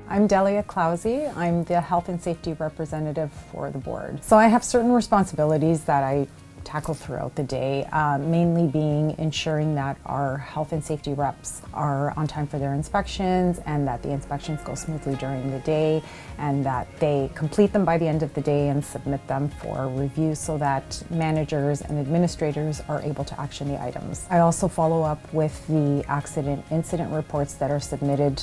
I'm Delia Clausey. I'm the Health and Safety Representative for the board. So I have certain responsibilities that I tackle throughout the day, mainly being ensuring that our health and safety reps are on time for their inspections and that the inspections go smoothly during the day and that they complete them by the end of the day and submit them for review so that managers and administrators are able to action the items. I also follow up with the accident incident reports that are submitted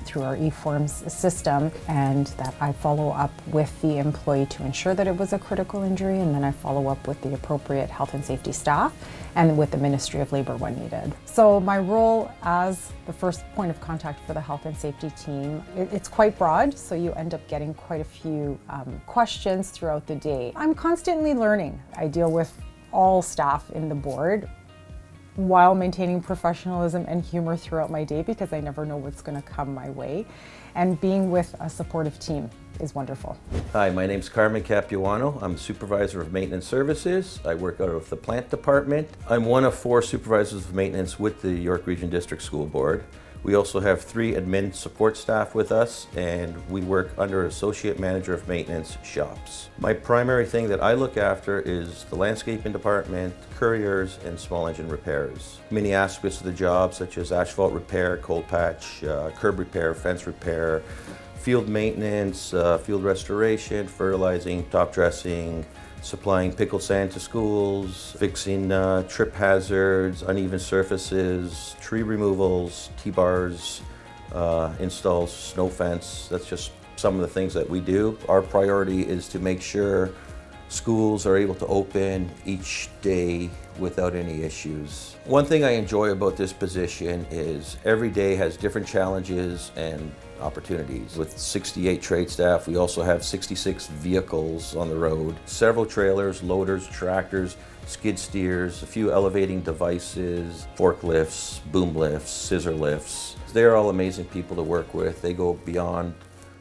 through our eForms system, and that I follow up with the employee to ensure that it was a critical injury, and then I follow up with the appropriate health and safety staff and with the Ministry of Labour when needed. So my role as the first point of contact for the health and safety team, it's quite broad, so you end up getting quite a few questions throughout the day. I'm constantly learning. I deal with all staff in the board, while maintaining professionalism and humor throughout my day because I never know what's going to come my way. And being with a supportive team is wonderful. Hi, my name's Carmen Capuano. I'm Supervisor of Maintenance Services. I work out of the Plant Department. I'm one of 4 Supervisors of Maintenance with the York Region District School Board. We also have 3 admin support staff with us, and we work under Associate Manager of Maintenance shops. My primary thing that I look after is the landscaping department, couriers, and small engine repairs. Many aspects of the job, such as asphalt repair, cold patch, curb repair, fence repair, field maintenance, field restoration, fertilizing, top dressing, supplying pickle sand to schools, fixing trip hazards, uneven surfaces, tree removals, T-bars, installs, snow fence. That's just some of the things that we do. Our priority is to make sure schools are able to open each day without any issues. One thing I enjoy about this position is every day has different challenges and opportunities. With 68 trade staff, we also have 66 vehicles on the road, several trailers, loaders, tractors, skid steers, a few elevating devices, forklifts, boom lifts, scissor lifts. They're all amazing people to work with. They go beyond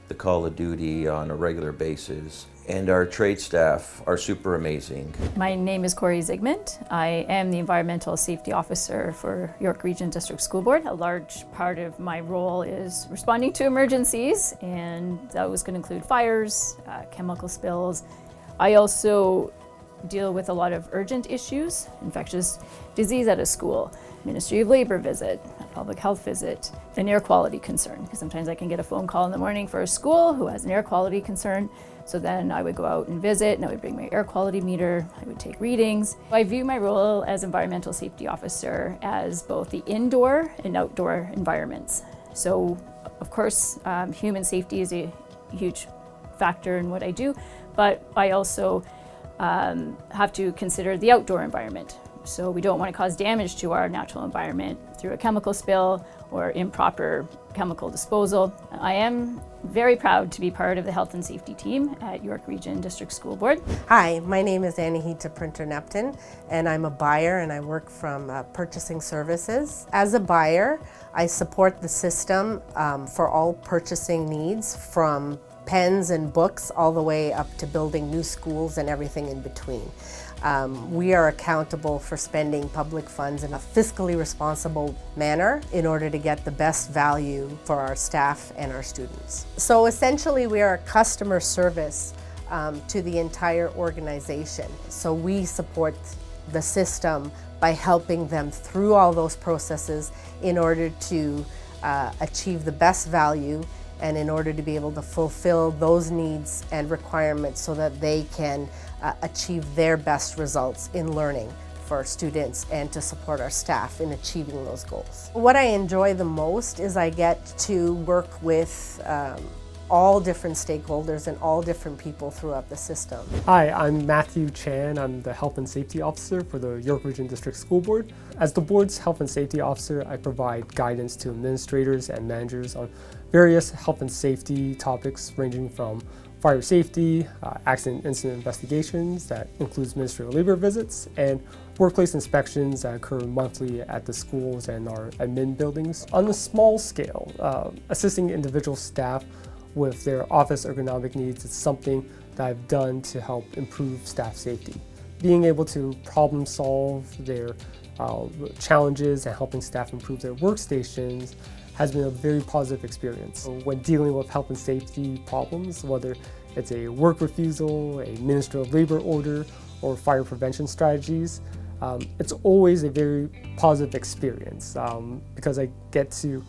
the call of duty on a regular basis. And our trade staff are super amazing. My name is Corey Zygmunt. I am the Environmental Safety Officer for York Region District School Board. A large part of my role is responding to emergencies, and that was going to include fires, chemical spills. I also deal with a lot of urgent issues, infectious disease at a school, Ministry of Labour visit, a public health visit, an air quality concern, because sometimes I can get a phone call in the morning for a school who has an air quality concern. So then I would go out and visit, and I would bring my air quality meter, I would take readings. I view my role as Environmental Safety Officer as both the indoor and outdoor environments. So of course, human safety is a huge factor in what I do, but I also have to consider the outdoor environment. So we don't want to cause damage to our natural environment through a chemical spill or improper chemical disposal. I am very proud to be part of the health and safety team at York Region District School Board. Hi, my name is Anahita Printer-Neptun, and I'm a buyer and I work from purchasing services. As a buyer, I support the system for all purchasing needs, from pens and books all the way up to building new schools and everything in between. We are accountable for spending public funds in a fiscally responsible manner in order to get the best value for our staff and our students. So essentially, we are a customer service to the entire organization. So we support the system by helping them through all those processes in order to achieve the best value and in order to be able to fulfill those needs and requirements so that they can achieve their best results in learning for students and to support our staff in achieving those goals. What I enjoy the most is I get to work with all different stakeholders and all different people throughout the system. Hi, I'm Matthew Chan. I'm the Health and Safety Officer for the York Region District School Board. As the board's Health and Safety Officer, I provide guidance to administrators and managers on various health and safety topics ranging from fire safety, accident incident investigations that includes Ministry of Labour visits, and workplace inspections that occur monthly at the schools and our admin buildings. On a small scale, assisting individual staff with their office ergonomic needs is something that I've done to help improve staff safety. Being able to problem solve their challenges and helping staff improve their workstations has been a very positive experience. So when dealing with health and safety problems, whether it's a work refusal, a Ministry of Labor order, or fire prevention strategies, it's always a very positive experience because I get to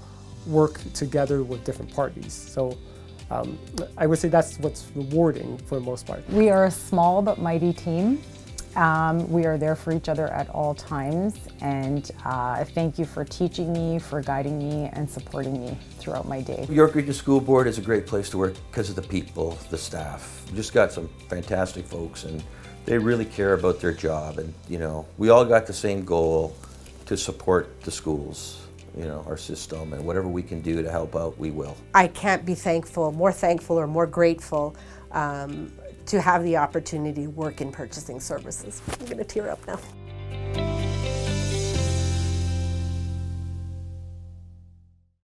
work together with different parties. So I would say that's what's rewarding for the most part. We are a small but mighty team. We are there for each other at all times, and thank you for teaching me, for guiding me, and supporting me throughout my day. York Region School Board is a great place to work because of the people, the staff. We just got some fantastic folks, and they really care about their job. And you know, we all got the same goal to support the schools, you know, our system, and whatever we can do to help out, we will. I can't be more thankful or more grateful to have the opportunity to work in purchasing services. I'm going to tear up now.